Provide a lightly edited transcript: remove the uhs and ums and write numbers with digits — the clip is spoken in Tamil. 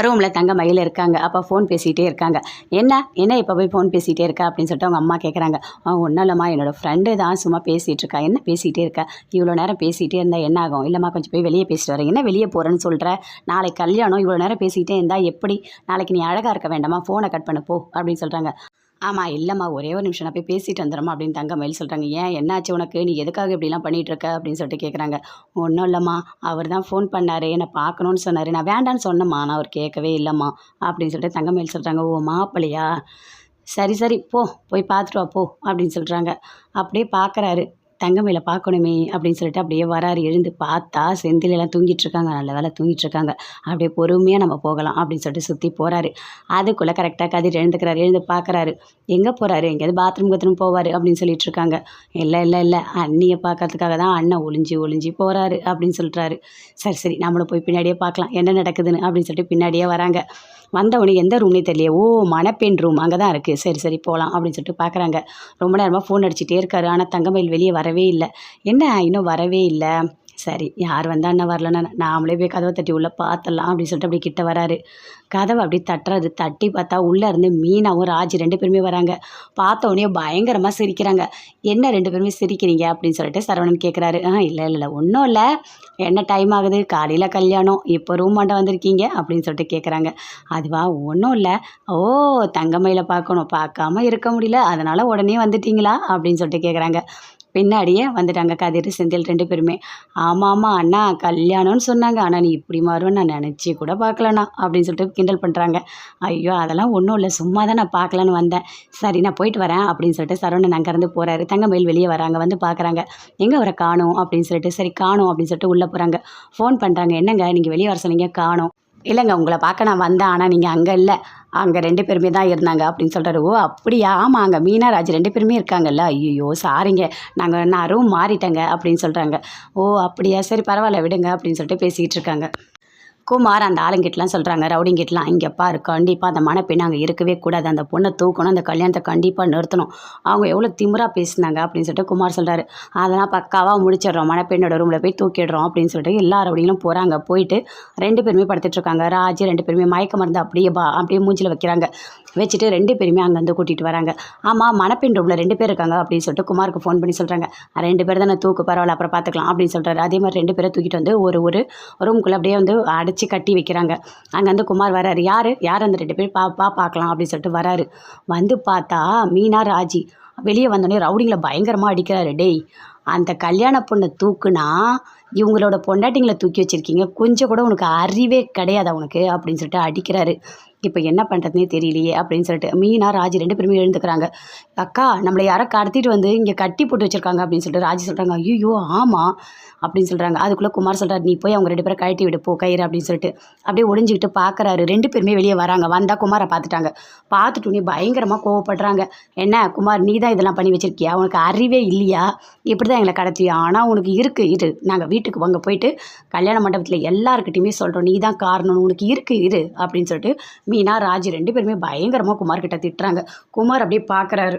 ரூமில் தங்கமயில் இருக்காங்க. அப்போ ஃபோன் பேசிகிட்டே இருக்காங்க. என்ன என்ன இப்போ போய் ஃபோன் பேசிகிட்டே இருக்கா அப்படின்னு சொல்லிட்டு அவங்க அம்மா கேட்குறாங்க. ஒன்றும் இல்லைம்மா, என்னோடய ஃப்ரெண்டு தான் சும்மா பேசிகிட்டு இருக்கா. என்ன பேசிகிட்டே இருக்கா? இவ்வளோ நேரம் பேசிகிட்டே இருந்தால் என்ன ஆகும்? இல்லைம்மா, கொஞ்சம் போய் வெளியே பேசிட்டு வரேன். என்ன வெளியே போகிறேன்னு சொல்கிற? நாளைக்கு கல்யாணம், இவ்வளோ நேரம் பேசிகிட்டே இருந்தால் எப்படி? நாளைக்கு நீ அழகாக இருக்க வேண்டாமா? ஃபோனை கட் பண்ண போ அப்படின்னு சொல்கிறாங்க. ஆமாம், இல்லைம்மா, ஒரே ஒரு நிமிஷம் நான் போய் பேசிட்டு வந்துடுறேம்மா அப்படின்னு தங்கமயில் சொல்கிறாங்க. ஏன், என்னாச்சு உனக்கு? நீ எதுக்காக இப்படிலாம் பண்ணிகிட்டு இருக்க அப்படின்னு சொல்லிட்டு கேட்குறாங்க. ஒன்றும் இல்லைம்மா, அவர் தான் ஃபோன் பண்ணார், என்னை பார்க்கணுன்னு சொன்னார். நான் வேண்டான்னு சொன்னேம்மா, நான் அவர் கேட்கவே இல்லைம்மா அப்படின்னு சொல்லிட்டு தங்கமயில் சொல்கிறாங்க. ஓ, மாப்பிள்ளையா? சரி சரி, போய் பார்த்துட்டு வா போ அப்படின்னு சொல்கிறாங்க. அப்படியே பார்க்குறாரு. தங்கமயில பார்க்கணுமே அப்படின்னு சொல்லிட்டு அப்படியே வராரு. எழுந்து பார்த்தா செந்திலெல்லாம் தூங்கிட்டு இருக்காங்க. நல்ல வேலை தூங்கிட்டு இருக்காங்க. அப்படியே பொறுமையாக நம்ம போகலாம் அப்படின்னு சொல்லிட்டு சுற்றி போகிறாரு. அதுக்குள்ளே கரெக்டாக கதிர் எழுந்துக்கிறாரு. எழுந்து பார்க்குறாரு. எங்கே போகிறாரு? எங்கேயாவது பாத்ரூம் போவார் அப்படின்னு சொல்லிட்டு இருக்காங்க. இல்லை இல்லை இல்லை, அண்ணியை பார்க்கறதுக்காக தான் அண்ணன் ஒளிஞ்சு போகிறாரு அப்படின்னு சொல்கிறாரு. சரி சரி, நம்மளும் போய் பின்னாடியே பார்க்கலாம் என்ன நடக்குதுன்னு அப்படின்னு சொல்லிட்டு பின்னாடியே வராங்க. வந்தவொடனே எந்த ரூம்னே தெரியலையே. ஓ, மணப்பெண் ரூம் அங்கே தான் இருக்குது. சரி சரி, போகலாம் அப்படின்னு சொல்லிட்டு பார்க்குறாங்க. ரொம்ப நேரமாக ஃபோன் அடிச்சுட்டே இருக்காரு. ஆனால் தங்கமயில் வெளியே வரவே இல்லை. என்ன இன்னும் வரவே இல்லை? சரி, யார் வந்தால் என்ன வரலன்னா நாமளே போய் கதவை தட்டி உள்ளே பார்த்துடலாம் அப்படின்னு சொல்லிட்டு அப்படி கிட்ட வராரு. கதவை அப்படி தட்டுறது. தட்டி பார்த்தா உள்ளே இருந்து மீனாவும் ராஜி 2 பேருமே வராங்க. பார்த்த உடனே பயங்கரமாக சிரிக்கிறாங்க. என்ன 2 பேருமே சிரிக்கிறீங்க அப்படின்னு சொல்லிட்டு சரவணன் கேட்குறாரு. இல்லை இல்லை இல்லை, ஒன்றும் இல்லை. என்ன டைம் ஆகுது? காலையில் கல்யாணம், இப்போ ரூம் மாட்ட வந்திருக்கீங்க அப்படின்னு சொல்லிட்டு கேட்குறாங்க. அதுவா, ஒன்றும் இல்லை. ஓ, தங்கமயில பார்க்கணும், பார்க்காம இருக்க முடியல, அதனால் உடனே வந்துட்டீங்களா அப்படின்னு சொல்லிட்டு கேட்குறாங்க. பின்னாடியே வந்துட்டாங்க கதிர் செந்தில் 2 பேருமே. ஆமாம் அண்ணா, கல்யாணம்னு சொன்னாங்க, ஆனால் நீ இப்படி மாறுவேன்னு நான் நினச்சி கூட பார்க்கலண்ணா அப்படின்னு சொல்லிட்டு கிண்டல் பண்ணுறாங்க. ஐயோ, அதெல்லாம் ஒன்றும் இல்லை, சும்மா தான் நான் பார்க்கலான்னு வந்தேன். சரி, நான் போயிட்டு வரேன் அப்படின்னு சொல்லிட்டு சரவணன் அங்கேருந்து போகிறாரு. தங்கமயில் வெளியே வராங்க. வந்து பார்க்குறாங்க. எங்கே அவரை காணோம் அப்படின்னு சொல்லிட்டு. சரி, காணோம் அப்படின்னு சொல்லிட்டு உள்ளே போகிறாங்க. ஃபோன் பண்ணுறாங்க. என்னங்க, நீங்கள் வெளியே வர சொன்னீங்க, காணோம். இல்லைங்க, உங்களை பார்க்க நான் வந்தேன், ஆனால் நீங்கள் அங்கே இல்லை, அங்கே 2 பேருமே தான் இருந்தாங்க அப்படின்னு சொல்கிறாரு. ஓ, அப்படியா? ஆமாம், அங்கே மீனா ராஜ் 2 பேருமே இருக்காங்கல்ல. ஐயோ சாரிங்க, நான் ரூம் மாறிட்டேங்க அப்படின்னு சொல்கிறாங்க. ஓ, அப்படியா? சரி பரவாயில்ல, விடுங்க அப்படின்னு சொல்லிட்டு பேசிக்கிட்டு இருக்காங்க. குமார் அந்த ஆளுங்கிட்டலாம் சொல்கிறாங்க, ரவுடிங்கிட்டலாம், இங்கே பாரு, கண்டிப்பாக அந்த மணப்பெண்ணு அங்கே இருக்கவே கூடாது, அந்த பொண்ணை தூக்கணும், அந்த கல்யாணத்தை கண்டிப்பாக நிறுத்தணும். அவங்க எவ்வளோ திமிராக பேசினாங்க அப்படின்னு சொல்லிட்டு குமார் சொல்கிறாரு. அதெல்லாம் பக்காவாக முடிச்சிடுறோம், மணப்பெண்ணோட ரூமில் போய் தூக்கிடுறோம் அப்படின்னு சொல்லிட்டு எல்லா ரவுடிங்களும் போகிறாங்க. போயிட்டு 2 பேருமே படுத்துட்ருக்காங்க. ராஜ் 2 பேருமே மயக்க மருந்து அப்படியே மூஞ்சில் வைக்கிறாங்க. வச்சுட்டு 2 பேருமே அங்கேருந்து கூட்டிகிட்டு வராங்க. ஆமாம், மணப்பெண் ரூமில் 2 பேர் இருக்காங்க அப்படின்னு சொல்லிட்டு குமாருக்கு ஃபோன் பண்ணி சொல்கிறாங்க. 2 பேர் தானே, தூக்கு, பரவாயில்ல, அப்புறம் பார்த்துக்கலாம் அப்படின்னு சொல்கிறாரு. அதே மாதிரி 2 பேரை தூக்கிட்டு வந்து ஒரு ரூமுக்குள்ளே அப்படியே வந்து அடைச்சி கட்டி வைக்கிறாங்க. அங்கேருந்து குமார் வராரு. யார் அந்த 2 பேர் பார்க்கலாம் அப்படின்னு சொல்லிட்டு வராரு. வந்து பார்த்தா மீனா ராஜி. வெளியே வந்தோடனே ரவுடிங்களை பயங்கரமாக அடிக்கிறாரு. டேய், அந்த கல்யாண பொண்ணை தூக்குனா இவங்களோட பொண்டாட்டிங்களை தூக்கி வச்சுருக்கீங்க, கொஞ்சம் கூட உனக்கு அறிவே கிடையாது அவனுக்கு அப்படின்னு சொல்லிட்டு அடிக்கிறாரு. இப்போ என்ன பண்ணுறதுனே தெரியலையே அப்படின்னு சொல்லிட்டு மீனா ராஜி 2 பேருமே எழுந்துக்கிறாங்க. அக்கா, நம்மளை யாரோ கடத்திட்டு வந்து இங்கே கட்டி போட்டு வச்சுருக்காங்க அப்படின்னு சொல்லிட்டு ராஜி சொல்கிறாங்க. ஐயோ ஆமாம் அப்படின்னு சொல்கிறாங்க. அதுக்குள்ளே குமார் சொல்கிறார், நீ போய் அவங்க 2 பேரை கழட்டி விடு போ கயிறு அப்படின்னு சொல்லிட்டு அப்படியே ஒளிஞ்சிக்கிட்டு பார்க்குறாரு. 2 பேருமே வெளியே வராங்க. வந்தால் குமாரை பார்த்துட்டாங்க. பார்த்துட்டு பயங்கரமாக கோவப்படுறாங்க. என்ன குமார், நீ தான் இதெல்லாம் பண்ணி வச்சுருக்கியா? உனக்கு அறிவே இல்லையா? இப்படி தான் எங்களை கடத்தியா? ஆனால் உனக்கு இரு, நாங்கள் வீட்டுக்கு வாங்க, போயிட்டு கல்யாண மண்டபத்தில் எல்லாருக்கிட்டையுமே சொல்கிறோம், நீ தான் காரணம், உனக்கு இரு அப்படின்னு சொல்லிட்டு மீனா ராஜி 2 பேருமே பயங்கரமாக குமார்கிட்ட திட்டுறாங்க. குமார் அப்படியே பார்க்குறாரு.